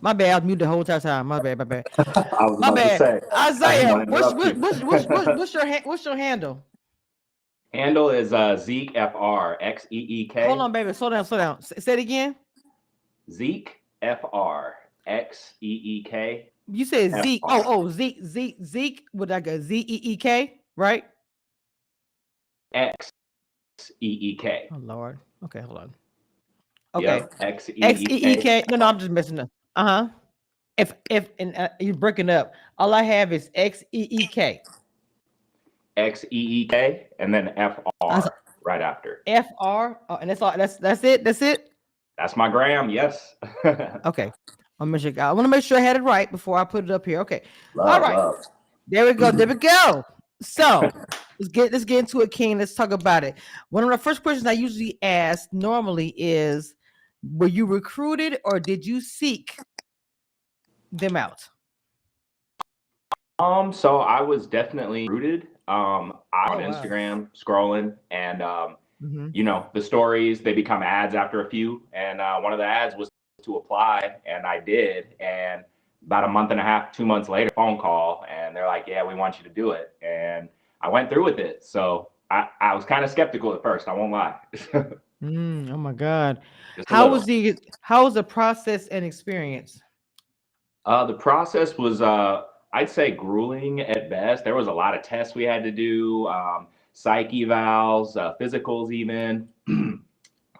My bad. I was muted the whole entire time. My bad. My bad. I was My about to bad. say, I didn't Isaiah, want to interrupt you. what's your handle? Handle is Zeke FR Hold XEEK. on, baby. Slow down. Say it again. Zeke FR XEEK You said Zeke. FR Zeke. With like a Zeek, right? XEEK. Oh Lord. Okay, hold on. Okay. Yep, XEEK. XEEK. No, I'm just messing up. Uh-huh. If and you're breaking up. All I have is XEEK. XEEK, and then That's FR right after. FR. Oh, and that's all. That's it. That's it. That's my gram. Yes. Okay. I want to make sure I had it right before I put it up here. Okay. All Love, right. love. There we go. There we go. So let's get into it, King. Let's talk about it. One of the first questions I usually ask normally is, were you recruited or did you seek them out? So I was definitely rooted. I Oh on wow. Instagram scrolling, and Mm-hmm. the stories, they become ads after a few, and one of the ads was to apply, and I did, and about a month and a half, 2 months later, phone call, and they're like, yeah, we want you to do it, and I went through with it. So I was kind of skeptical at first, I won't lie. Oh my God. Just a How little. was the process and experience? The process was, I'd say, grueling at best. There was a lot of tests we had to do, psych evals, physicals, even.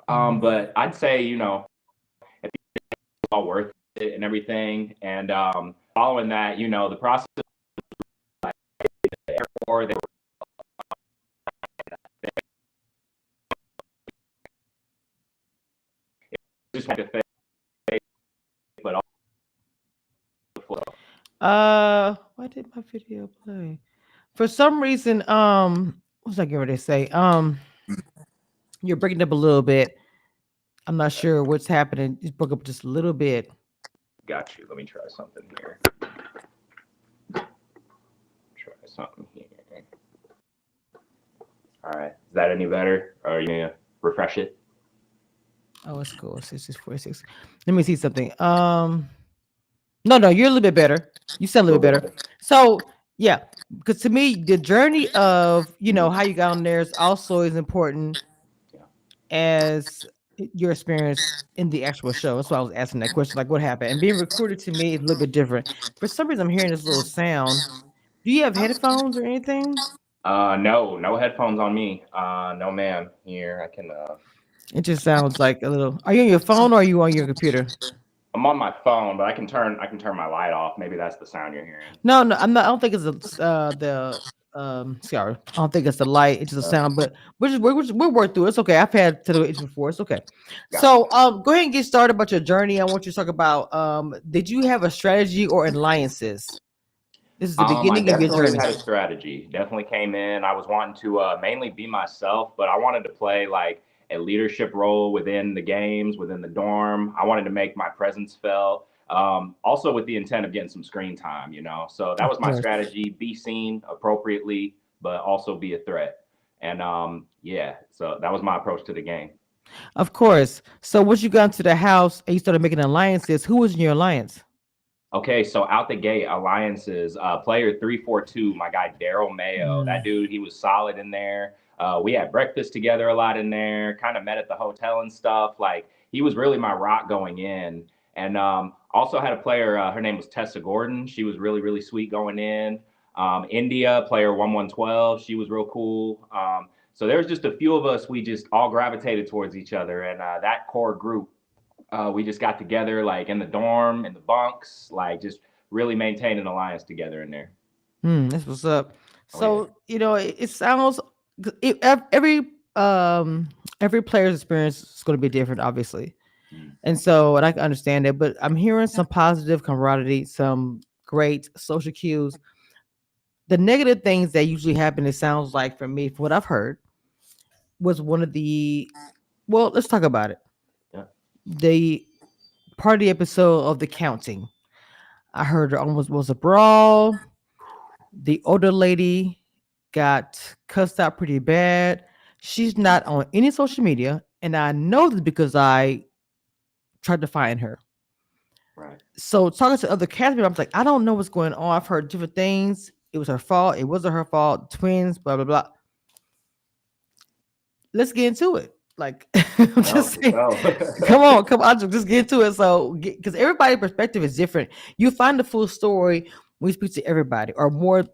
But I'd say, at the end, it was all worth it and everything. And following that, the process was like the airport, they were just had to face, but all the flow. Why did my video play? For some reason, what was I getting ready to say? You're breaking up a little bit. I'm not sure what's happening. Just broke up just a little bit. Got you. Let me try something here. Try something here. All right. Is that any better? Or are you gonna refresh it? Oh, it's cool. 6646. Let me see something. No, you're a little bit better. You sound a A little bit little better. bit. So yeah, because to me, the journey of how you got on there is also as important Yeah. as your experience in the actual show. That's why I was asking that question, like what happened. And being recruited to me is a little bit different. For some reason, I'm hearing this little sound. Do you have headphones or anything? No headphones on me. No, ma'am. Here, I can. It just sounds like a little. Are you on your phone or are you on your computer? I'm on my phone, but I can turn my light off. Maybe that's the sound you're hearing. No, I'm not. I don't think it's the sorry. I don't think it's the light. It's just a sound. But we'll work through it. It's okay. I've had to do it before. It's okay. Gotcha. So go ahead and get started about your journey. I want you to talk about did you have a strategy or alliances? This is the I beginning of your definitely journey. had a strategy. Definitely came in. I was wanting to mainly be myself, but I wanted to play like a leadership role within the games, within the dorm. I wanted to make my presence felt. Also with the intent of getting some screen time. So that Of was my course. strategy: be seen appropriately, but also be a threat. And yeah, so that was my approach to the game. Of course. So once you got into the house and you started making alliances, who was in your alliance? Okay, so out the gate, alliances, player 342, my guy Daryl Mayo. That Mm, dude, he was solid in there. We had breakfast together a lot in there, kind of met at the hotel and stuff. Like, he was really my rock going in. And also had a player, her name was Tessa Gordon. She was really, really sweet going in. India, player 1112, she was real cool. So there was just a few of us, we just all gravitated towards each other. And that core group, we just got together like in the dorm, in the bunks, like just really maintained an alliance together in there. that's what's up. Oh yeah. So it sounds every every player's experience is going to be different, obviously. Mm. And I can understand it, but I'm hearing some positive camaraderie, some great social cues. The negative things that usually happen, it sounds like for me, from what I've heard, was one of the well, let's talk about it. Yeah. The party episode of the counting. I heard there almost was a brawl. The older lady got cussed out pretty bad. She's not on any social media, and I know this because I tried to find her. Right. So talking to other cast members, I was like, I don't know what's going on. I've heard different things. It was her fault. It wasn't her fault. Twins, blah blah blah. Let's get into it. Like, I'm No, just for saying, sure. come on, come on, just get into it. So, because everybody's perspective is different, you find the full story when you speak to everybody, or more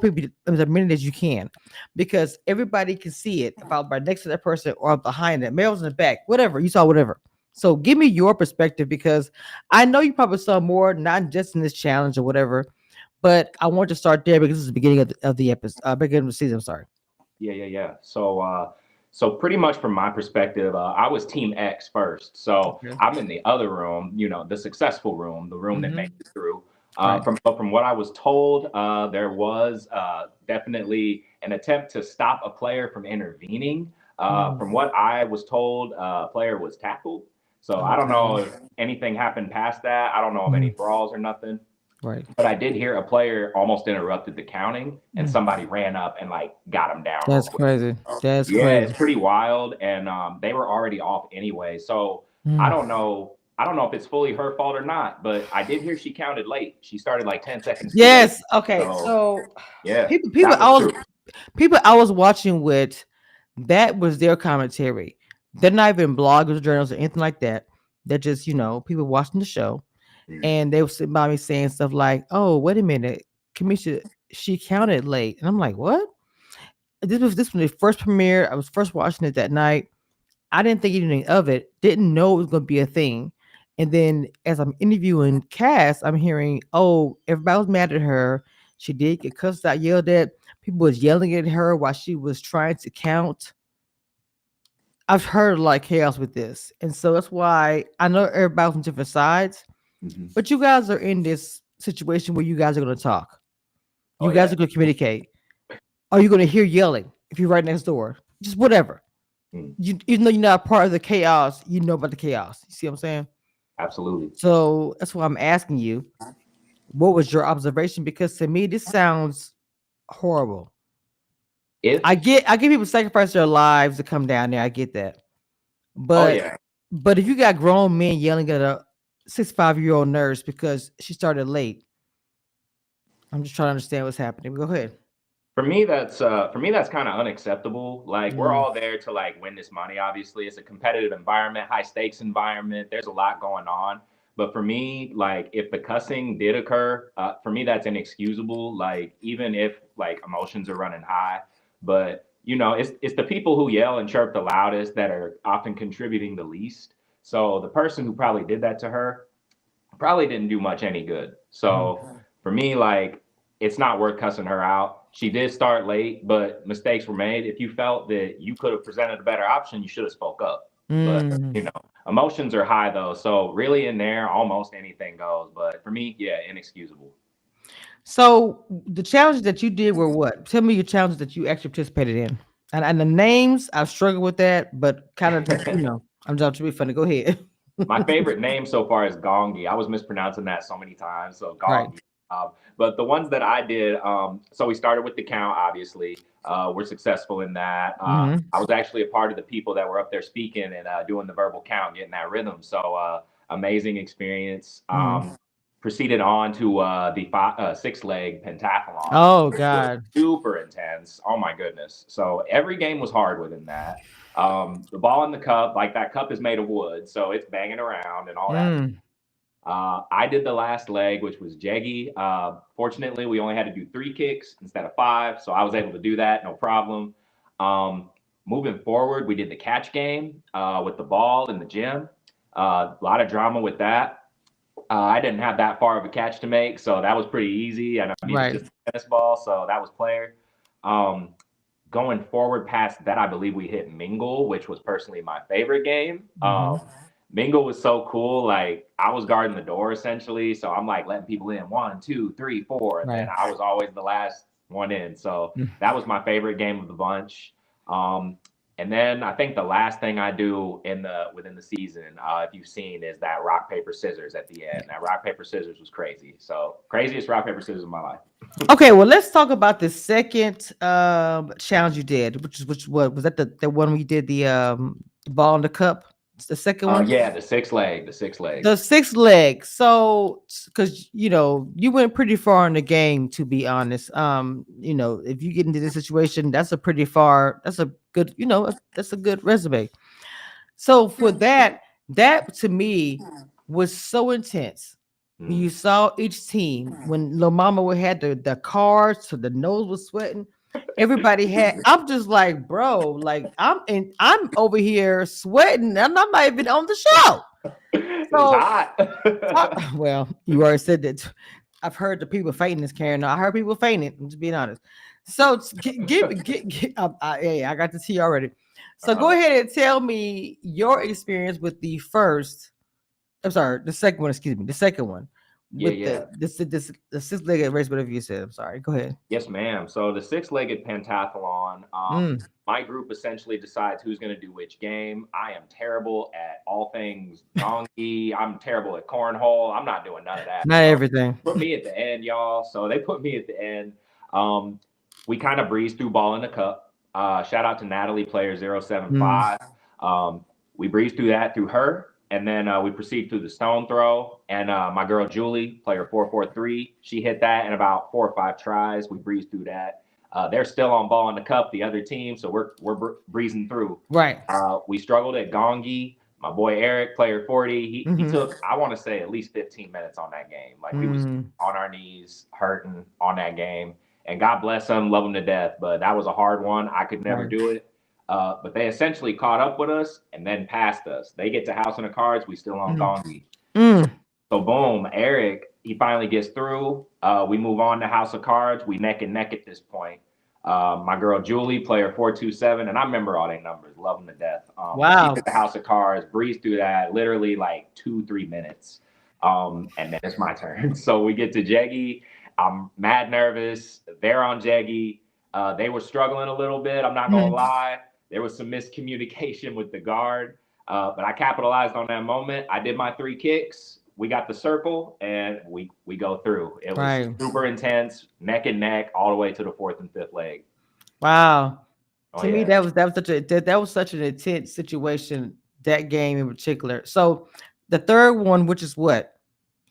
people as many as you can, because everybody can see it. If I was right next to that person or behind it, males in the back, whatever you saw, whatever. So, give me your perspective because I know you probably saw more, not just in this challenge or whatever. But I want to start there because this is the beginning of the episode, beginning of the season. I'm sorry. Yeah, yeah, yeah. So pretty much from my perspective, I was Team X first. So Okay. I'm in the other room, the successful room, the room that Mm-hmm. made it through. Right. From what I was told, there was definitely an attempt to stop a player from intervening. Mm. From what I was told, a player was tackled. So Oh I don't know God. if anything happened past that. I don't know of any Mm. brawls or nothing. Right. But I did hear a player almost interrupted the counting, and Mm. somebody ran up and like got him down real That's quick. crazy. That's Yeah, it's crazy. pretty wild, and they were already off anyway. So I Mm. don't know. I don't know if it's fully her fault or not, but I did hear she counted late. She started like 10 seconds too late. Yes. Okay. So So yeah, people, people, that I was was true. people I was watching with. That was their commentary. They're not even bloggers, journalists, or anything like that. They're just people watching the show, Mm. and they were sitting by me saying stuff like, "Oh, wait a minute, Kamisha, she counted late," and I'm like, "What?" This was the first premiere. I was first watching it that night. I didn't think anything of it, didn't know it was going to be a thing. And then as I'm interviewing Cass, I'm hearing, oh, everybody was mad at her. She did get cussed out, yelled at. People was yelling at her while she was trying to count. I've heard a lot of chaos with this. And so that's why I know everybody's on different sides, Mhm. but you guys are in this situation where you guys are going to talk. Oh You guys yeah. are going to communicate. Are you going to hear yelling if you're right next door? Just whatever. Mm. Even though you're not part of the chaos, you know about the chaos. You see what I'm saying? Absolutely. So that's why I'm asking you, what was your observation? Because to me, this sounds horrible. If I get people sacrifice their lives to come down there. I get that. oh But yeah. but if you got grown men yelling at a 65-year-old nurse because she started late, I'm just trying to understand what's happening. Go ahead. For me that's kind of unacceptable. Like we're Mm, all there to like win this money. Obviously, it's a competitive environment, high stakes environment. There's a lot going on. But for me, like if the cussing did occur, for me that's inexcusable. Like even if like emotions are running high, but it's the people who yell and chirp the loudest that are often contributing the least. So the person who probably did that to her probably didn't do much any good. mm, So for me, like, it's not worth cussing her out. She did start late, but mistakes were made. If you felt that you could have presented a better option, you should have spoke up. But mm. emotions are high though, so really in there, almost anything goes. But for me, yeah, inexcusable. So the challenges that you did were what? Tell me your challenges that you actually participated in. And the names, I've struggled with that, but kind of just, I'm just to be funny. Go ahead. My favorite name so far is Gongi. I was mispronouncing that so many times, so Right. Gongi. But the ones that I did, so we started with the count, obviously. We're successful in that. Mm-hmm. I was actually a part of the people that were up there speaking and doing the verbal count, getting that rhythm. So amazing experience. Mm-hmm. Proceeded on to the six leg pentathlon, Oh which was God. super intense. Oh my goodness. So every game was hard within that. The ball in the cup, like that cup is made of wood, so it's banging around and all that. Mm. I did the last leg, which was Jeggy. Fortunately, we only had to do 3 kicks instead of 5, so I was able to do that, no problem. Um, Moving forward, we did the catch game with the ball in the gym. A lot of drama with that. I didn't have that far of a catch to make, so that was pretty easy. And I mean, it's Right. just a tennis ball, so that was player. Um, Going forward past that, I believe we hit Mingle, which was personally my favorite game. Mm-hmm. Mingle was so cool. Like I was guarding the door essentially, so I'm like letting people in 1, 2, 3, 4, and then Right. I was always the last one in. So Mm. that was my favorite game of the bunch. Um, and then I think the last thing I do in the within the season, if you've seen, is that rock paper scissors at the end. That rock paper scissors was crazy. So craziest rock paper scissors of my life. Okay, well, let's talk about the second challenge you did, which is which what was that the one we did the ball in the cup? The second one. Yeah, the six leg. The six leg. So, because you went pretty far in the game, to be honest. If you get into this situation, that's a pretty far. That's a good. That's a good resume. So for that to me was so intense. When you Mm. saw each team, when Lil Mama had the cards, so the nose was sweating. Everybody had. I'm just like, bro, like I'm over here sweating, and I'm not even on the show. It was So hot. well, you already said that. I've heard the people fainting this Karen. I heard people fainting. I'm just being honest. So hey, I got the tea already. So go Uh-huh. ahead and tell me your experience with the first. I'm sorry, the second one. Excuse me, the second one Yeah, with yeah. the six-legged race. Whatever you said. I'm sorry. Go ahead. Yes, ma'am. So the six-legged pentathlon, Mm, my group essentially decides who's going to do which game. I am terrible at all things gongi. I'm terrible at cornhole. I'm not doing none of that. not So everything. put me at the end, y'all. So they put me at the end. Um, we kind of breezed through ball in the cup. Shout out to Natalie, player Mm, 075. We breezed through that through her. And then we proceed through the stone throw. And my girl Julie, player 443, she hit that in about 4 or 5 tries. We breezed through that. They're still on ball in the cup, the other team, so we're breezing through. right. We struggled at gongi. My boy Eric, player 40, he Mm-hmm. took, I want to say, at least 15 minutes on that game. Like we was Mm, on our knees, hurting on that game. And God bless him, love him to death. But that was a hard one. I could never right. do it. But they essentially caught up with us and then passed us. They get to House of the Cards. We still on Mm, gongi. mm, So boom, Eric, he finally gets through. We move on to House of Cards. We neck and neck at this point. My girl Julie, player 427, and I remember all their numbers, love them to death. But she wow. took the House of Cards, breezed through that, literally like 2 3 minutes. And then it's my turn. So we get to Jeggy. I'm mad nervous. They're on Jeggy. They were struggling a little bit. I'm not gonna Mm, lie. There was some miscommunication with the guard. But I capitalized on that moment. I did my 3 kicks. We got the circle, and we go through. It was right. super intense, neck and neck, all the way to the fourth and fifth leg. Wow. Oh To me, yeah, that was such an intense situation. That game in particular. So, the third one, which is what?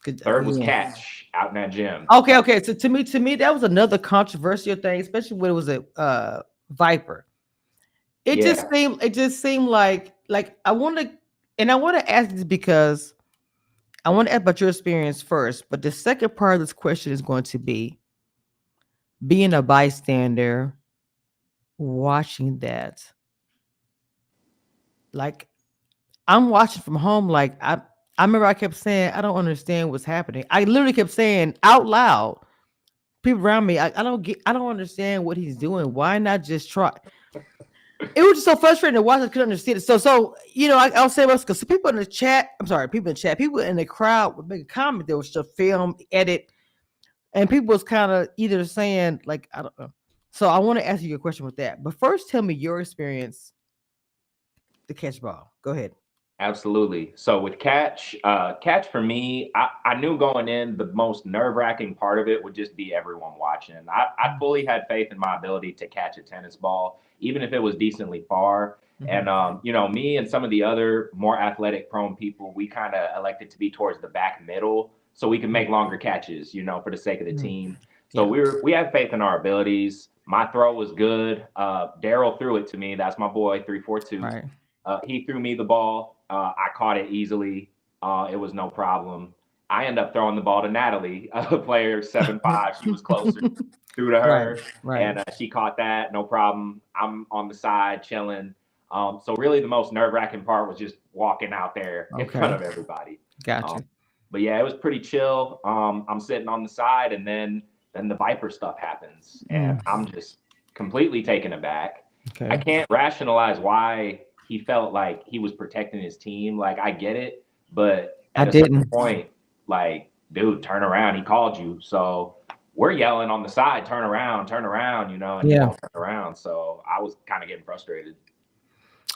third was Yeah. catch out in that gym. Okay. Okay. So to me, that was another controversial thing, especially when it was a Viper. Yeah, It just seemed like I want to ask this because I want to ask about your experience first. But the second part of this question is going to be being a bystander, watching that. Like I'm watching from home. Like I remember I kept saying, I don't understand what's happening. I literally kept saying out loud, people around me, I don't understand what he's doing. Why not just try? It was just so frustrating to watch. I couldn't understand it. I'll say this because people in the chat, I'm sorry, people in the crowd would make a comment. There was just film, edit, and people was kind of either saying, like, I don't know. So I want to ask you a question with that. But first, tell me your experience, the catch ball. Go ahead. absolutely. So with catch for me, I knew going in the most nerve wracking part of it would just be everyone watching. I fully had faith in my ability to catch a tennis ball, even if it was decently far. Mm-hmm. And me and some of the other more athletic prone people, we kind of elected to be towards the back middle so we can make longer catches, for the sake of the Mm-hmm. team. So Yeah. we have faith in our abilities. My throw was good. Daryl threw it to me. That's my boy, 342. Right. He threw me the ball. I caught it easily. It was no problem. I end up throwing the ball to Natalie, player 7'5". She was closer. Threw to Right. her, Right. and she caught that. No problem. I'm on the side chilling. So really, the most nerve wracking part was just walking out there in front Okay. of everybody. Um, Gotcha. but yeah, it was pretty chill. I'm sitting on the side, and then the Viper stuff happens, and Mm, I'm just completely taken aback. I okay. can't rationalize why he felt like he was protecting his team. Like I get it, but I at a certain didn't. point, like, dude, turn around. He called you. So we're yelling on the side, turn around, and he Yeah. won't turn around. So I was kind of getting frustrated.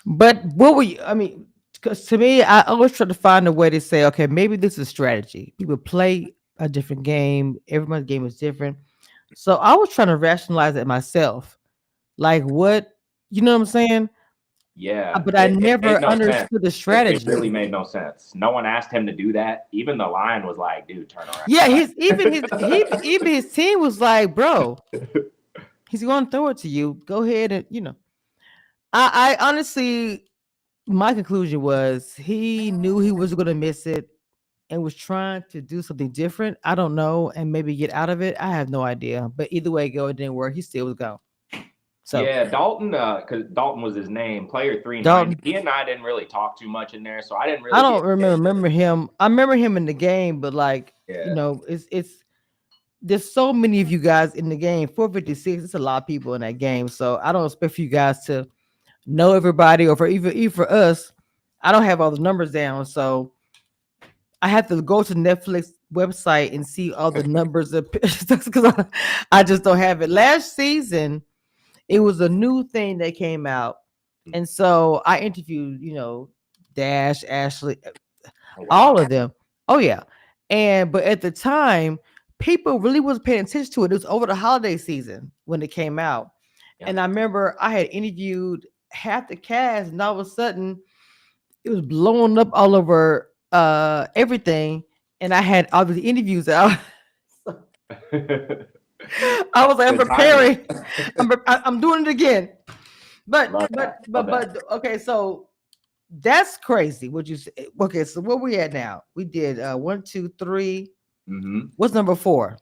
But what were you? I mean, because to me, I always try to find a way to say, okay, maybe this is strategy. People play a different game. Everybody's game is different. So I was trying to rationalize it myself. Like what, you know what I'm saying? Yeah, But I it made never no sense. understood the It strategy. really made no sense. No one asked him to do that. Even the lion was like, "Dude, turn around." Yeah, Like, even his team was like, bro, he's going to throw it to you. Go ahead and I honestly, my conclusion was he knew he was going to miss it and was trying to do something different. I don't know, and maybe get out of it. I have no idea. But either way, go, it didn't work. He still was gone. So yeah, Dalton, because Dalton was his name, player 390. Dalton, He and I didn't really talk too much in there, so I didn't I really don't get a chance remember to. him. I remember him in the game, but like Yeah, it's there's so many of you guys in the game. 456. It's a lot of people in that game, so I don't expect for you guys to know everybody, or for even for us. I don't have all the numbers down, so I have to go to Netflix website and see all the numbers of because I just don't have it. Last season, it was a new thing that came out, and so I interviewed, Dash, Ashley, oh, all wow. of them. Oh yeah, and but at the time, people really wasn't paying attention to it. It was over the holiday season when it came out, Yeah. and I remember I had interviewed half the cast, and all of a sudden it was blowing up all over everything, and I had all the interviews out. I was like, I'm Good timing. preparing. I'm doing it again. But Love but that. Love but that. but okay, so that's crazy. What you say? Okay, so what we at now? We did one, two, three. Hmm. What's number four?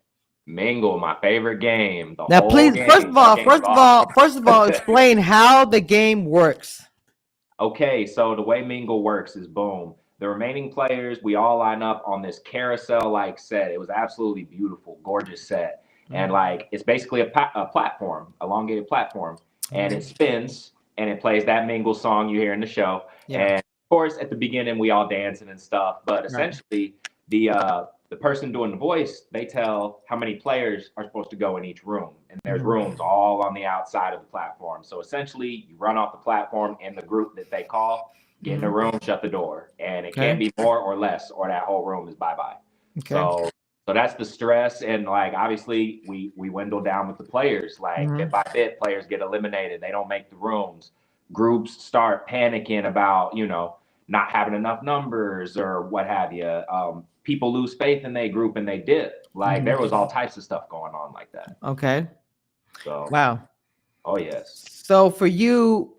Mingle, my favorite game. The Now, whole please, first game. of That all, game was first of awesome. all, first of all, explain how the game works. Okay, so the way Mingle works is boom. The remaining players, we all line up on this carousel like set. It was absolutely beautiful, gorgeous set. And Mhm, like it's basically a platform, elongated platform, and it mhm. spins and it plays that Mingle song you hear in the show. Yeah, And of course, at the beginning, we all dancing and stuff. But right. essentially, the person doing the voice, they tell how many players are supposed to go in each room. And there's Mhm, rooms all on the outside of the platform. So essentially, you run off the platform in the group that they call, get in the mhm. room, shut the door. And it Okay, can't be more or less, or that whole room is bye bye. okay. So that's the stress, and like obviously we dwindle down with the players. Like bit Mhm, by bit, players get eliminated. They don't make the rooms. Groups start panicking about not having enough numbers or what have you. People lose faith in their group and they dip. Like mhm. there was all types of stuff going on like that. Okay. So Wow. oh yes, So for you,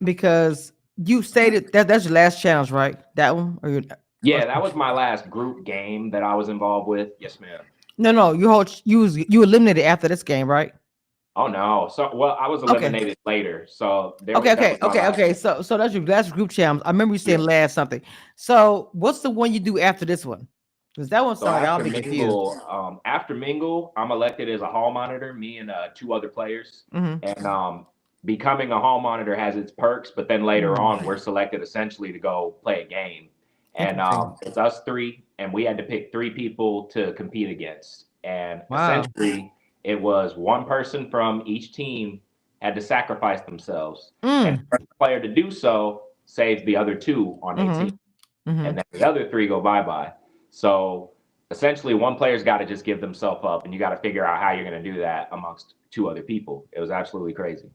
because you stated that that's your last challenge, right? That one, or your yeah, that was my last group game that I was involved with. Yes, ma'am. no, you eliminated after this game, right? Oh no. So well, I was Okay. eliminated later. So Okay, that was okay, my okay, last okay. game. So that's your last group challenge. I remember you saying Yeah. last something. So what's the one you do after this one? Because that one So sounds like I'll be confused. After Mingle, I'm elected as a hall monitor. Me and two other players, Hmm. and becoming a hall monitor has its perks. But then later on, we're selected essentially to go play a game, and Interesting. it's us three, and we had to pick three people to compete against, and Wow. essentially it was one person from each team had to sacrifice themselves, and Mm. the first player to do so saves the other two on a team, Mm-hmm. Mm-hmm. and then the other three go bye bye. So essentially, one player's got to just give themselves up, and you got to figure out how you're going to do that amongst two other people. It was absolutely crazy.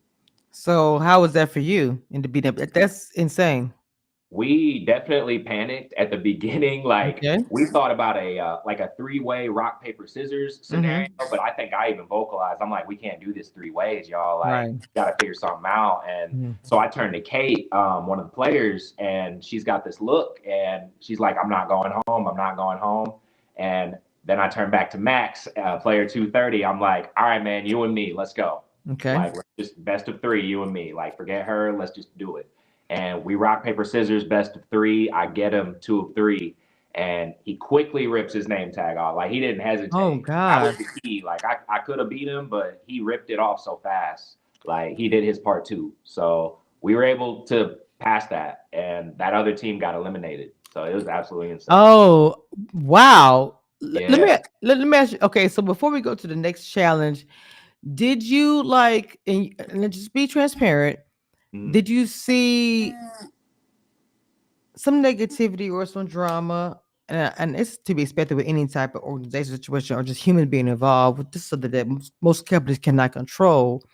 So how was that for you? And to be that's insane. We definitely panicked at the beginning. Like Okay. we thought about a three-way rock paper scissors scenario, Mm-hmm. but I think I even vocalized. I'm like, we can't do this three ways, y'all. Like, Right. got to figure something out. And Mhm. so I turned to Kate, one of the players, and she's got this look, and she's like, I'm not going home. I'm not going home. And then I turned back to Max, player 230. I'm like, all right, man, you and me, let's go. Okay. Like, let's just best of three, you and me. Like, forget her. Let's just do it. And we rock paper scissors, best of three. I get him two of three, and he quickly rips his name tag off. Like he didn't Oh hesitate. That was God. the key. Like I could have beat him, but he ripped it off so fast. Like he did his part too. So we were able to pass that, and that other team got eliminated. So it was absolutely insane. Oh wow. Let me Yeah. ask you. Okay, so before we go to the next challenge, did you like and just be transparent? Mhm. Did you see some negativity or some drama and it's to be expected with any type of organization situation or just human being involved. This is something that most companies cannot control.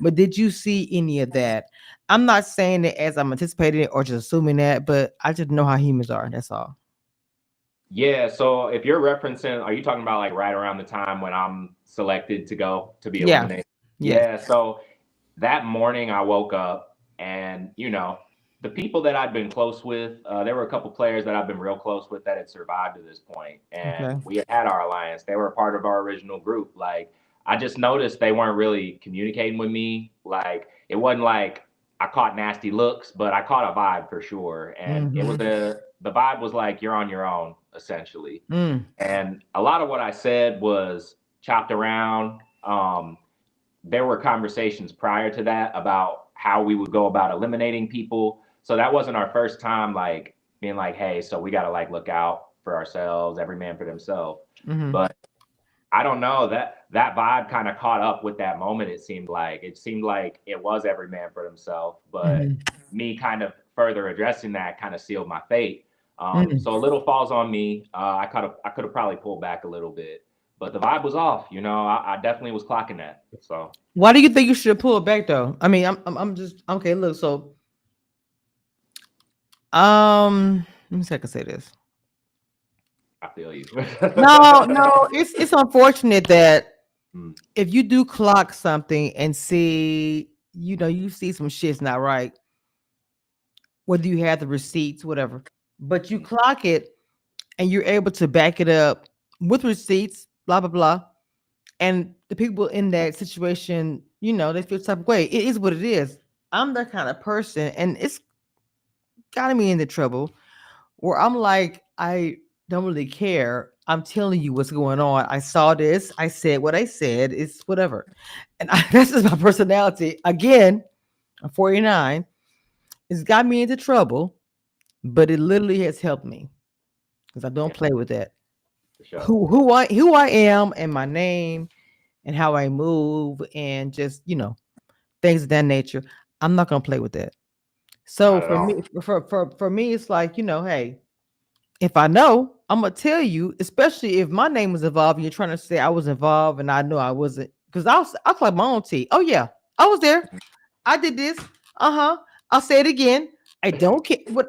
But did you see any of that? I'm not saying it as I'm anticipating it or just assuming that, but I just know how humans are. That's all. Yeah, so if you're referencing, are you talking about like right around the time when I'm selected to go to be Yeah. eliminated? Yes. Yeah, so that morning I woke up and, the people that I'd been close with, there were a couple players that I've been real close with that had survived to this point, and Okay. we had our alliance. They were a part of our original group. Like, I just noticed they weren't really communicating with me. Like, it wasn't like I caught nasty looks, but I caught a vibe for sure. And Mm-hmm. the vibe was like, you're on your own, essentially. Mm. And a lot of what I said was chopped around. There were conversations prior to that about how we would go about eliminating people. So that wasn't our first time like being like, hey, so we got to like look out for ourselves, every man for themselves. Mm-hmm. But I don't know, that vibe kind of caught up with that moment. It seemed like it was every man for himself, but Mm-hmm. me kind of further addressing that kind of sealed my fate. Mm. So a little falls on me. I could have probably pulled back a little bit, but the vibe was off. I definitely was clocking that. So Why do you think you should pull it back though? I mean, I'm just okay. Look, so let me see if I can say this. I feel you. No, no, it's unfortunate that Mm, if you do clock something and see, you see some shit's not right, whether you have the receipts, whatever, but you mm, clock it and you're able to back it up with receipts, blah blah blah, and the people in that situation, they feel type of way. It is what it is. I'm that kind of person, and it's gotten me into trouble where I'm like, I don't really care. I'm telling you what's going on. I saw this. I said what I said. It's whatever. And that's just my personality. Again, I'm 49. It's got me into trouble, but it literally has helped me because I don't yeah, play with that. for sure. Who I am and my name and how I move and just things of that nature. I'm not gonna play with that. So Not at for all. me, for me, it's like hey, if I know, I'm gonna tell you, especially if my name was involved and you're trying to say I was involved and I know I wasn't, because I'll collect my own tea. Oh yeah, I was there. I did this. Uh-huh. I'll say it again. I don't care what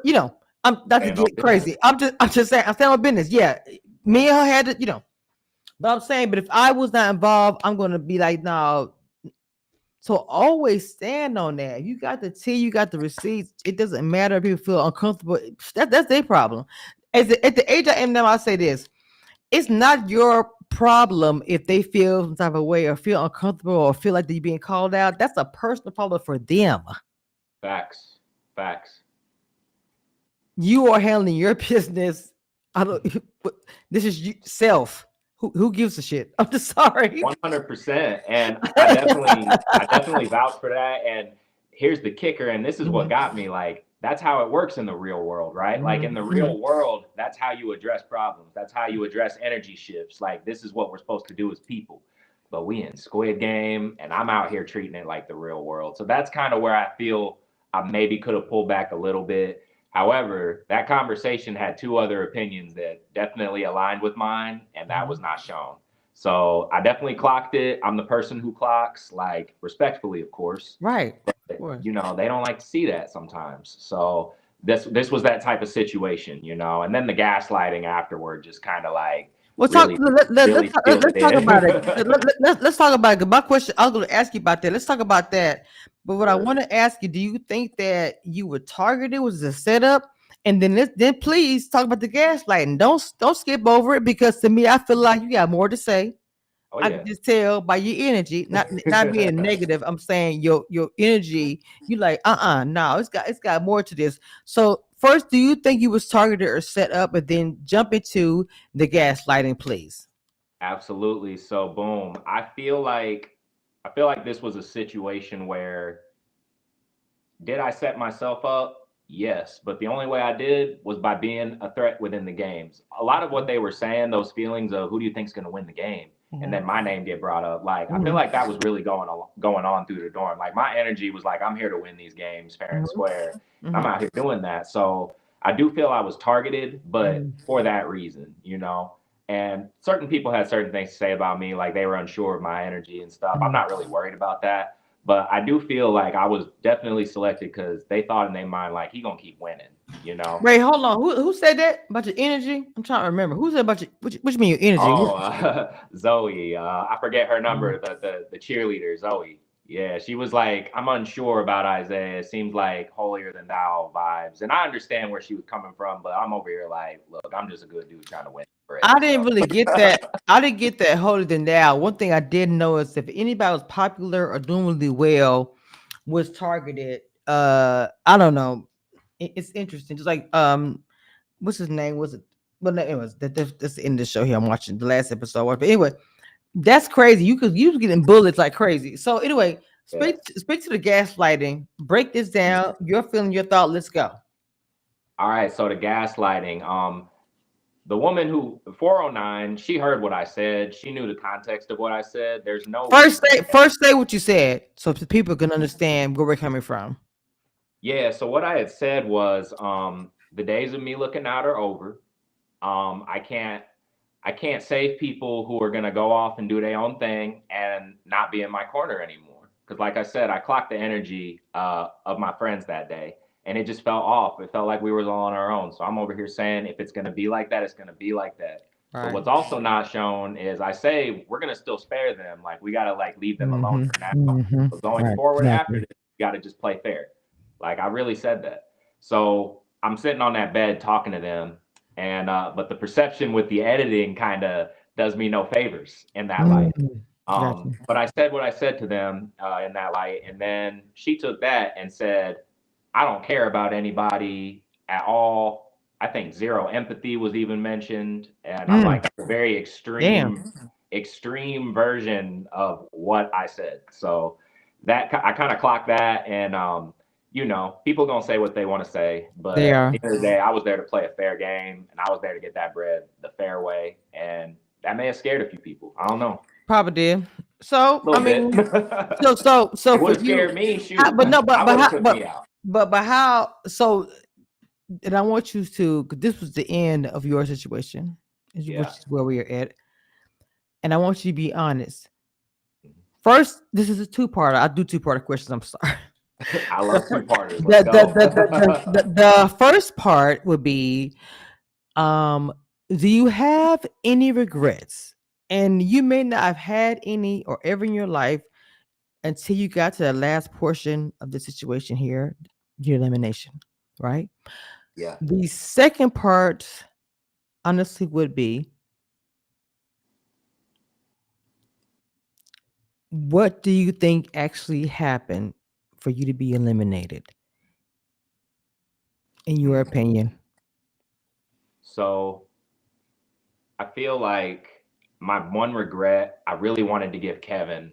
I'm not to Stand on get business. crazy. I'm just saying I'm saying my business. Yeah. Me and her had to. But I'm saying, but if I was not involved, I'm gonna be like, no. So always stand on that. If you got the tea, you got the receipts. It doesn't matter if people feel uncomfortable. That's their problem. At the age I am now, I say this: it's not your problem if they feel some type of way or feel uncomfortable or feel like they're being called out. That's a personal problem for them. Facts. Facts. You are handling your business. I don't. This is self. Who gives a shit? I'm just sorry. 100%. And I definitely vouch for that. And here's the kicker, and this is what Mhm, got me. Like, that's how it works in the real world, right? Like in mhm, the mhm. real world, that's how you address problems. That's how you address energy shifts. Like, this is what we're supposed to do as people. But we in Squid Game, and I'm out here treating it like the real world. So that's kind of where I feel I maybe could have pulled back a little bit. However, that conversation had two other opinions that definitely aligned with mine, and that was Mhm. not shown. So I definitely clocked it. I'm the person who clocks, like respectfully, of course. Right. Of But, course. they don't like to see that sometimes. So this was that type of situation, and then the gaslighting afterward just kind of like Well, talk. really Let's really sealed let's it talk about it. in. Let's talk about it. My question, I was going to ask you about that. Let's talk about that. But what I Sure. want to ask you, do you think that you were targeted? Was it a setup? And then please talk about the gaslighting. Don't skip over it because to me, I feel like you got more to say. Oh I can yeah. just tell by your energy, not being negative. I'm saying your energy. You like no, it's got more to this. So first, do you think you was targeted or set up, and then jump into the gaslighting, please? Absolutely. So boom. I feel like this was a situation where did I set myself up? Yes, but the only way I did was by being a threat within the games. A lot of what they were saying, those feelings of who do you think's going to win the game, and Mhm, then my name get brought up. Like I feel mhm, like that was really going on through the dorm. Like my energy was like I'm here to win these games fair and mhm, square, and I'm mhm, out here doing that. So I do feel I was targeted, but Mm. for that reason, you know. And certain people had certain things to say about me, like they were unsure of my energy and stuff. I'm Mm. not really worried about that, but I do feel like I was definitely selected because they thought in their mind like he gonna keep winning, you know. Wait, hold on. Who said that about your energy? I'm trying to remember. Who said about your what you mean your energy? Oh, Zoe, I forget her Mm. number, the cheerleader, Zoe. Yeah, she was like, I'm unsure about Isaiah. It seems like holier than thou vibes. And I understand where she was coming from, but I'm over here like, look, I'm just a good dude trying to win bread. I So didn't really get that. I didn't get that holier than thou. One thing I did know is if anybody was popular or doing really well was targeted. I don't know. It's interesting. Just like what's his name? Was it? But no, anyways, that's the end of the show here. I'm watching the last episode. But anyway, that's crazy. You was getting bullets like crazy. So anyway, yeah. speak to the gaslighting. Break this down. Your feeling, your thought. Let's go. All right, so the gaslighting. The woman who 409, she heard what I said. She knew the context of what I said. There's no reason. First say what you said, so people can understand where we're coming from. Yeah, so what I had said was the days of me looking out are over. I can't save people who are gonna go off and do their own thing and not be in my corner anymore. Because, like I said, I clocked the energy of my friends that day, and it just felt off. It felt like we were all on our own. So I'm over here saying, if it's gonna be like that, it's gonna be like that. But Right. what's also not shown is I say we're gonna still spare them. Like we gotta like leave them alone Mm-hmm. for now. Mm-hmm. But going Right. forward after Exactly. this, you gotta just play fair. Like I really said that. So I'm sitting on that bed talking to them, and but the perception with the editing kind of does me no favors in that light. Mm, gotcha. But I said what I said to them in that light, and then she took that and said, "I don't care about anybody at all." I think zero empathy was even mentioned, and I'm Mm, like, that's a very damn. extreme version of what I said. So that I kind of clocked that, and you know, people gonna say what they want to say, They but at are. the end of the day, I was there to play a fair game, and I was there to get that bread the fair way, and that may have scared a few people. I don't know, Probably did. So a I little bit. mean, so It would for have you, scared me. how, Shoot, but no, I would have took me out. but how? So, and I want you to, because this was the end of your situation, which Yeah, is where we are at, and I want you to be honest. First, this is a two-part. I do two-part questions. I'm sorry. I The, love two fir- parters. Let's go. the first part would be, um, do you have any regrets? And you may not have had any or ever in your life until you got to the last portion of the situation here, your elimination, right? Yeah. The second part, honestly, would be, what do you think actually happened for you to be eliminated, in your Mm. opinion? So I feel like my one regret, I really wanted to give Kevin,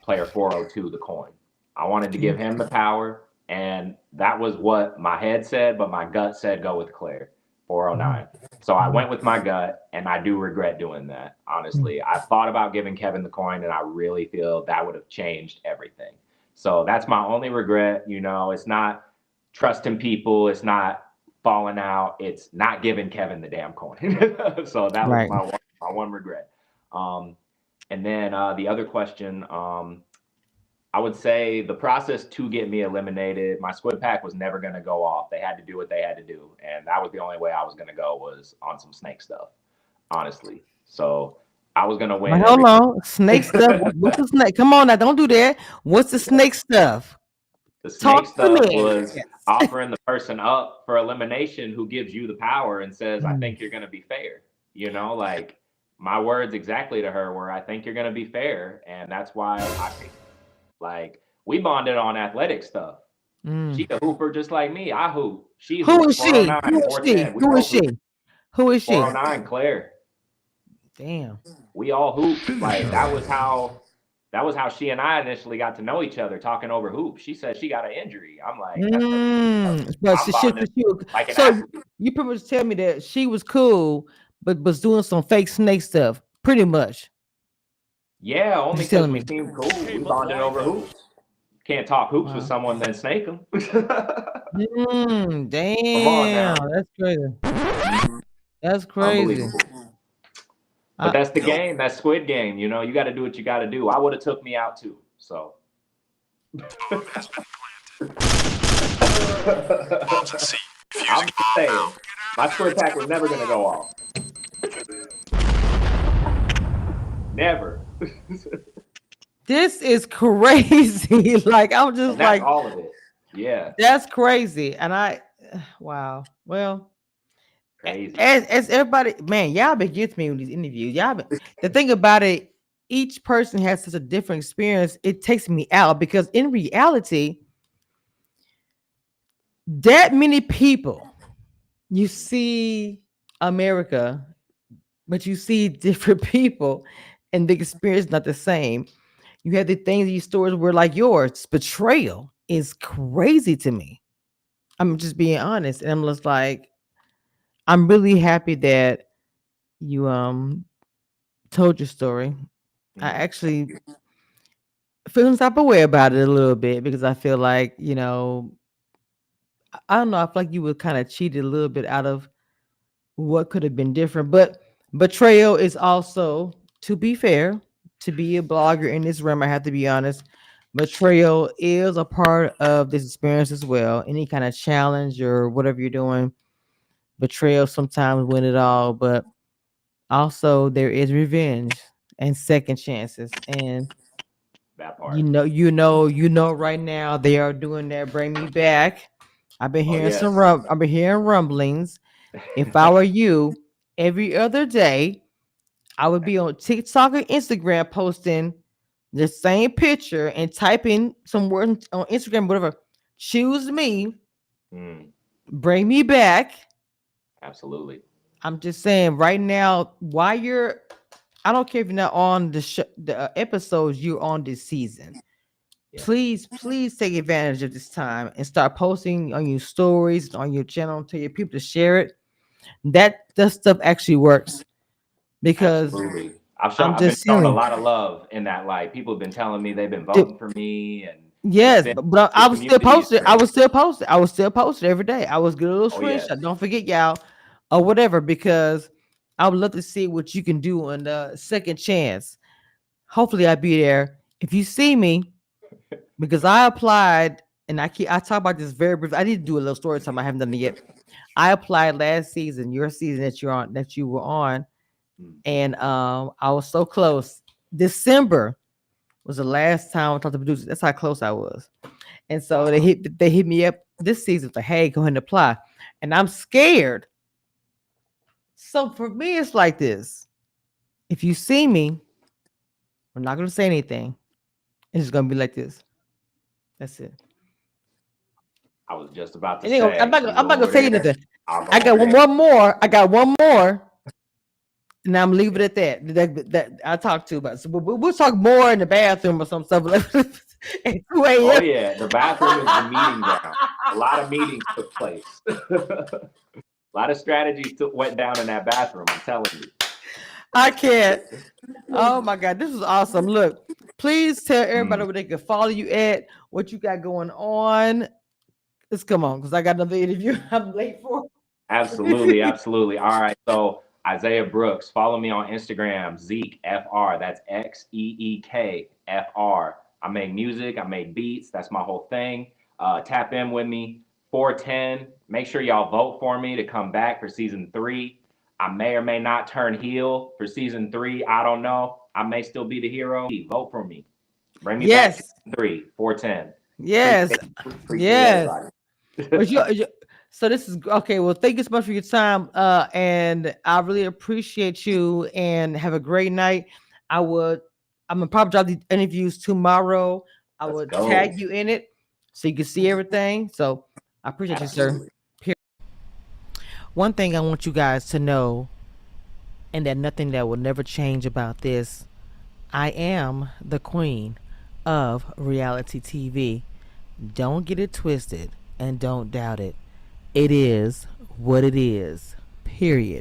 player 402, the coin. I wanted to give him the power, and that was what my head said, but my gut said go with Claire, Mhm, 409. So I mhm, went with my gut, and I do regret doing that, mhm. honestly. I thought about giving Kevin the coin, and I really feel that would have changed everything. So that's my only regret. You know, it's not trusting people, it's not falling out. It's not giving Kevin the damn coin. So that was Right. my one regret. Um, and then the other question, I would say the process to get me eliminated, my squid pack was never going to go off. They had to do what they had to do, and that was the only way I was going to go was on some snake stuff, honestly. So I was going to But win hold everything. on, snake stuff. What's the snake? Come on now, don't do that. What's the snake stuff? The snake Talk to stuff me. was Yes. offering the person up for elimination who gives you the power and says, I Mm, think you're going to be fair. You know, like my words exactly to her were, I think you're going to be fair. And that's why like, we bonded on athletic stuff. mm. She a hooper just like me. I hoop. She Who hoop. is she? 409, Who is she? 410. We Who is both she? hoop. Who is she? 409, Claire. Damn. We all hoop. Finish Like her. that was how she and I initially got to know each other, talking over hoops. She said she got an injury. I'm like, that's crazy. But I'm so bonding like an so athlete. you pretty much tell me that she was cool, but was doing some fake snake stuff. Pretty much. Yeah, What only you because telling we me? seem cool. We bonded over hoops. Can't talk hoops with Wow. someone, then snake them. Come on now. Damn, that's crazy. Mhm. That's crazy. Unbelievable. But I, that's the game. That's Squid Game. You know, you got to do what you got to do. I would have took me out too. So. I'm just saying, my squid pack was never gonna go off. Never. this is crazy. Like I'm just And that's like, all of it. Yeah, that's crazy. And wow. Well, crazy. as everybody, man, y'all been getting me with these interviews. The thing about it, each person has such a different experience. It takes me out because in reality, that many people, you see America, but you see different people, and the experience is not the same. You have the things in these stories where, like yours, betrayal is crazy to me. I'm just being honest, and I'm just like, I'm really happy that you told your story. I Mm, actually feel some type of way about it a little bit because I feel like, I don't know, I feel like you were kind of cheated a little bit out of what could have been different. But betrayal is also, to be fair, to be a blogger in this realm, I have to be honest. Betrayal is a part of this experience as well. Any kind of challenge or whatever you're doing, betrayal sometimes win it all. But also there is revenge and second chances. And that you part. know, you know, right now they are doing that. Bring me back. Oh yes. I've been hearing rumblings. If I were you, every other day I would be on TikTok or Instagram posting the same picture and typing some words on Instagram, whatever. Choose me, Mm, bring me back. absolutely. I'm just saying right now, while you're, I don't care if you're not on the episodes you're on this season. Yeah. Please take advantage of this time and start posting on your stories, on your channel, tell your people to share it. That stuff actually works because Absolutely. I'm I've been just showing a saying. lot of love in that light. People have been telling me they've been the- voting for me, and it's Yes, been but the I was still community is posted. I great. was still posted. I was still posted every day. I was getting a little Oh yes. screenshot. Don't forget, y'all, or whatever, because I would love to see what you can do on the second chance. Hopefully, I'll be there. If you see me, because I applied, and I talk about this very brief. I need to do a little story time. I haven't done it yet. I applied last season, your season that you were on, Mm, and I was so close. December was the last time I talked to producers. That's how close I was. And so wow. they hit me up this season for, hey, go ahead and apply. And I'm scared. So for me, it's like this. If you see me, we're not gonna say anything. It's just gonna be like this. That's it. I was just about to And then say, you I'm go not gonna over say there, anything. I'll go I got over one, there. one more. I got one more. And I'm leave it at that. That I talked to about. So we'll talk more in the bathroom or some stuff. At 2 Oh a.m. yeah, the bathroom is the meeting ground. A lot of meetings took place. A lot of strategies went down in that bathroom. I'm telling you. I can't. Oh my God, this is awesome. Look, please tell everybody Mm, where they can follow you at, what you got going on. Let's come on, because I got another interview I'm late for. absolutely, absolutely. All right, so Isaiah Brooks, follow me on Instagram, Zeke FR. That's XEEK FR. I make music, I make beats. That's my whole thing. Tap in with me, 410. Make sure y'all vote for me to come back for season 3. I may or may not turn heel for season 3. I don't know. I may still be the hero. Vote for me. Bring me back Yes, season 3, 410. yes, Appreciate yes. everybody. But so this is okay. Well, thank you so much for your time. And I really appreciate you and have a great night. I would, I'm gonna probably drop the interviews tomorrow. I Let's would go. tag you in it so you can see everything. So I appreciate you, sir. Absolutely. One thing I want you guys to know, and that nothing that will never change about this, I am the queen of reality TV. Don't get it twisted and don't doubt it. It is what it is. Period.